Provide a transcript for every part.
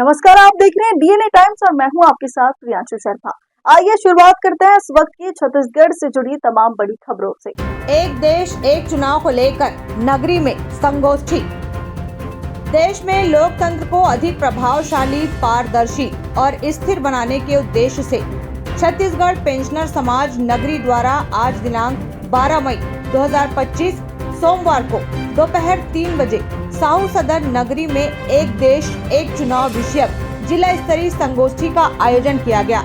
नमस्कार, आप देख रहे हैं डीएनए टाइम्स और मैं हूं आपके साथ प्रियांशु शर्मा। आइए शुरुआत करते हैं इस वक्त की छत्तीसगढ़ से जुड़ी तमाम बड़ी खबरों से। एक देश एक चुनाव को लेकर नगरी में संगोष्ठी। देश में लोकतंत्र को अधिक प्रभावशाली, पारदर्शी और स्थिर बनाने के उद्देश्य से छत्तीसगढ़ पेंशनर समाज नगरी द्वारा आज दिनांक 12 मई 2025 सोमवार को दोपहर 3 बजे साहू सदर नगरी में एक देश एक चुनाव विषयक जिला स्तरीय संगोष्ठी का आयोजन किया गया।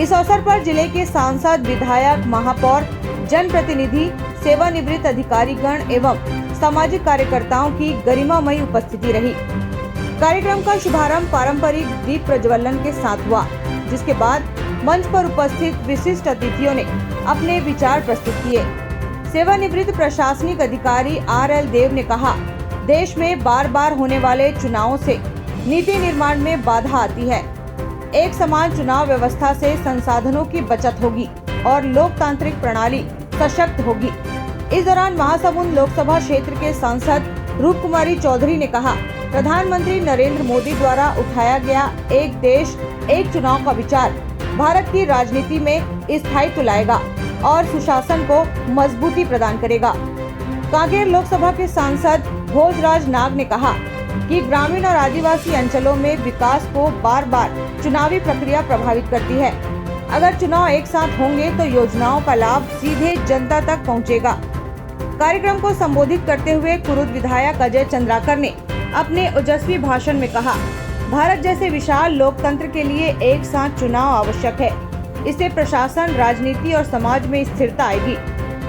इस अवसर पर जिले के सांसद, विधायक, महापौर, जनप्रतिनिधि, सेवानिवृत्त अधिकारीगण एवं सामाजिक कार्यकर्ताओं की गरिमामयी उपस्थिति रही। कार्यक्रम का शुभारंभ पारंपरिक दीप प्रज्वलन के साथ हुआ, जिसके बाद मंच पर उपस्थित विशिष्ट अतिथियों ने अपने विचार प्रस्तुत किए। सेवानिवृत्त प्रशासनिक अधिकारी आर.एल. देव ने कहा, देश में बार बार होने वाले चुनावों से नीति निर्माण में बाधा आती है। एक समान चुनाव व्यवस्था से संसाधनों की बचत होगी और लोकतांत्रिक प्रणाली सशक्त होगी। इस दौरान महासमुंद लोकसभा क्षेत्र के सांसद रूप कुमारी चौधरी ने कहा, प्रधानमंत्री नरेंद्र मोदी द्वारा उठाया गया एक देश एक चुनाव का विचार भारत की राजनीति में स्थायित्व लाएगा और सुशासन को मजबूती प्रदान करेगा। कांकेर लोकसभा के सांसद भोजराज नाग ने कहा कि ग्रामीण और आदिवासी अंचलों में विकास को बार बार चुनावी प्रक्रिया प्रभावित करती है। अगर चुनाव एक साथ होंगे तो योजनाओं का लाभ सीधे जनता तक पहुंचेगा। कार्यक्रम को संबोधित करते हुए कुरुद विधायक अजय चंद्राकर ने अपने ओजस्वी भाषण में कहा, भारत जैसे विशाल लोकतंत्र के लिए एक साथ चुनाव आवश्यक है। इससे प्रशासन, राजनीति और समाज में स्थिरता आएगी,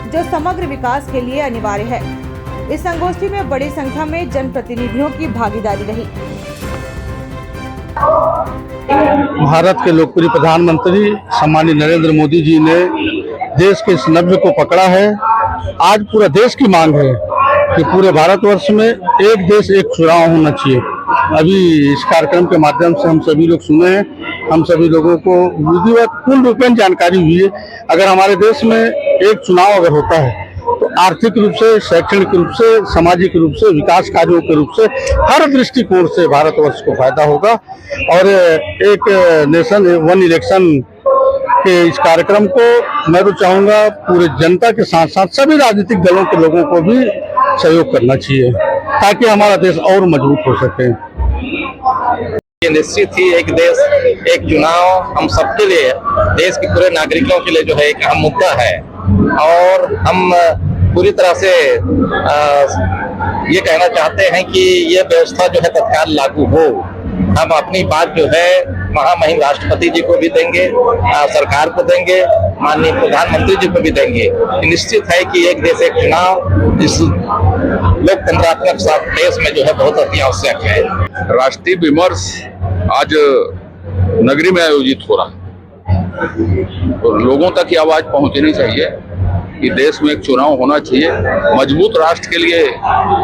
जो समग्र विकास के लिए अनिवार्य है। इस संगोष्ठी में बड़ी संख्या में जनप्रतिनिधियों की भागीदारी रही। भारत के लोकप्रिय प्रधानमंत्री सम्मानित नरेंद्र मोदी जी ने देश के इस नब्ज को पकड़ा है। आज पूरा देश की मांग है कि पूरे भारतवर्ष में एक देश एक चुनाव होना चाहिए। अभी इस कार्यक्रम के माध्यम से हम सभी लोग सुने हैं, हम सभी लोगों को विधिवत पूर्ण रूपेण जानकारी हुई है। अगर हमारे देश में एक चुनाव अगर होता है तो आर्थिक रूप से, शैक्षणिक रूप से, सामाजिक रूप से, विकास कार्यों के रूप से हर दृष्टिकोण से भारतवर्ष को फायदा होगा। और एक नेशन वन इलेक्शन के इस कार्यक्रम को मैं तो चाहूँगा पूरे जनता के साथ साथ सभी राजनीतिक दलों के लोगों को भी सहयोग करना चाहिए, ताकि हमारा देश और मजबूत हो सके। ये निश्चित ही एक देश एक चुनाव हम सबके लिए, देश के पूरे नागरिकों के लिए जो है एक अहम मुद्दा है। और हम पूरी तरह से ये कहना चाहते हैं कि ये व्यवस्था जो है तत्काल लागू हो। हम अपनी बात जो है महामहिम राष्ट्रपति जी को भी देंगे, सरकार को देंगे, माननीय प्रधानमंत्री जी को भी देंगे। निश्चित है कि एक देश एक चुनाव इस लोकतंत्रात्मक देश में जो है बहुत अति आवश्यक है। राष्ट्रीय विमर्श आज नगरी में आयोजित हो रहा है और लोगों तक ये आवाज पहुंचनी चाहिए कि देश में एक चुनाव होना चाहिए। मजबूत राष्ट्र के लिए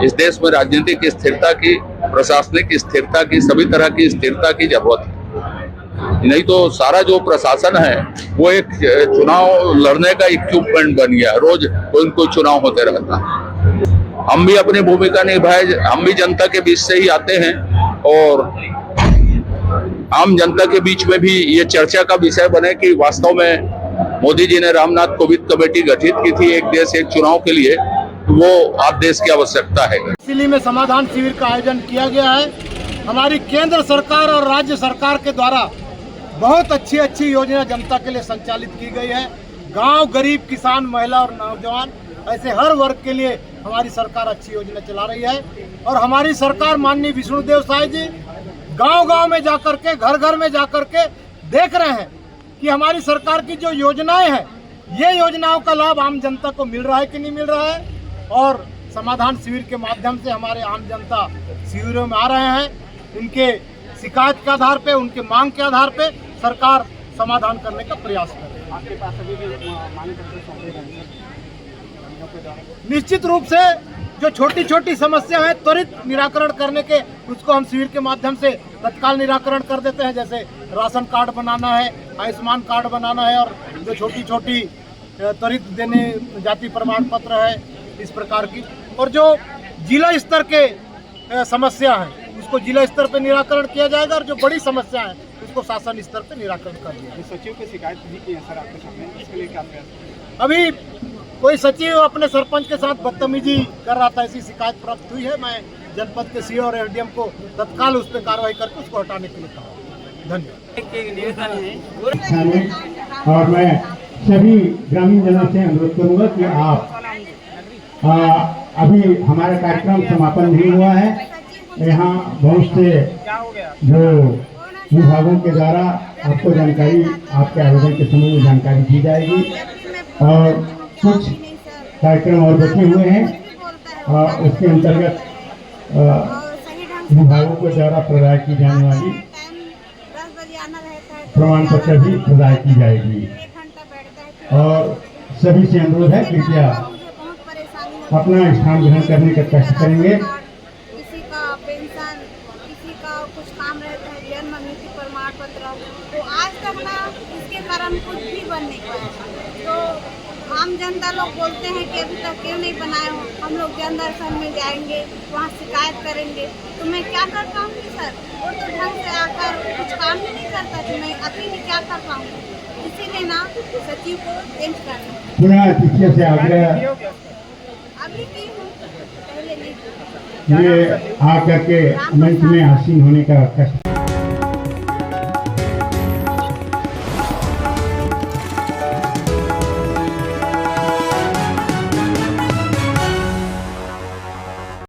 इस देश में राजनीतिक स्थिरता की, प्रशासनिक स्थिरता की, सभी तरह की स्थिरता की जरूरत है। नहीं तो सारा जो प्रशासन है वो एक चुनाव लड़ने का इक्विपमेंट बन गया। रोज कोई न कोई चुनाव होते रहता है। हम भी अपनी भूमिका निभाए, हम भी जनता के बीच से ही आते हैं और आम जनता के बीच में भी ये चर्चा का विषय बने कि वास्तव में मोदी जी ने रामनाथ कोविंद कमेटी गठित की थी एक देश एक चुनाव के लिए, वो आज देश की आवश्यकता है। इसीलिए में समाधान शिविर का आयोजन किया गया है। हमारी केंद्र सरकार और राज्य सरकार के द्वारा बहुत अच्छी योजना जनता के लिए संचालित की गई है। गांव, गरीब, किसान, महिला और नौजवान, ऐसे हर वर्ग के लिए हमारी सरकार अच्छी योजना चला रही है। और हमारी सरकार माननीय विष्णुदेव साय जी गांव-गांव में जाकर के, घर-घर में जाकर के देख रहे हैं कि हमारी सरकार की जो योजनाएं हैं, ये योजनाओं का लाभ आम जनता को मिल रहा है कि नहीं मिल रहा है। और समाधान शिविर के माध्यम से हमारे आम जनता शिविरों में आ रहे हैं। उनके शिकायत के आधार पे, उनके मांग के आधार पे सरकार समाधान करने का प्रयास कर रही है। आपके पास अभी भी निश्चित रूप से जो छोटी छोटी समस्या है त्वरित निराकरण करने के, उसको हम शिविर के माध्यम से तत्काल निराकरण कर देते हैं। जैसे राशन कार्ड बनाना है, आयुष्मान कार्ड बनाना है और जो छोटी छोटी त्वरित देने जाति प्रमाण पत्र है, इस प्रकार की। और जो जिला स्तर के समस्या है उसको जिला स्तर पर निराकरण किया जाएगा और जो बड़ी समस्या है उसको शासन स्तर पर निराकरण कर दिया जाएगा। सचिव की शिकायत भी की है सर आपके सामने, इसके लिए क्या प्रयास? अभी कोई सचिव अपने सरपंच के साथ बदतमीजी कर रहा था, ऐसी शिकायत प्राप्त हुई है। मैं जनपद के सीओ और एसडीएम को तत्काल उस पर कार्रवाई करके उसको हटाने के लिए कहा। धन्यवाद। और मैं सभी ग्रामीण जनों से अनुरोध करूंगा कि आप अभी हमारा कार्यक्रम समापन नहीं हुआ है। यहाँ बहुत से जो विभागों के द्वारा आपको जानकारी, आपके आवेदन के संबंध में जानकारी दी जाएगी और कुछ कार्यक्रम और बचे हुए हैं। उसके अंतर्गत विभागों के द्वारा प्रदान की जाने वाली प्रमाण पत्र भी प्रदान की जाएगी। और सभी से अनुरोध है कृपया अपना स्थान ग्रहण करने का कष्ट करेंगे। किसी का पेंशन, किसी का कुछ काम रहता है, जन्म मृत्यु प्रमाण पत्र, तो आज तक ना इसके कारण कुछ भी बन नहीं पाया। तो आम जनता लोग बोलते हैं कि अभी तक क्यों नहीं बनाए हो, हम लोग जन दर्शन में जाएंगे, वहाँ शिकायत करेंगे, तो मैं क्या कर पाऊँगी सर? वो तो ढंग से आकर कुछ काम ही नहीं करता, तो मैं अकेले क्या कर पाऊँगी? इसीलिए ना सचिव को चेंज करना। पुनः शिक्षा से आग्रह अभी की हूँ, पहले नहीं। ये आकर के मंच में आसीन होने का कष्ट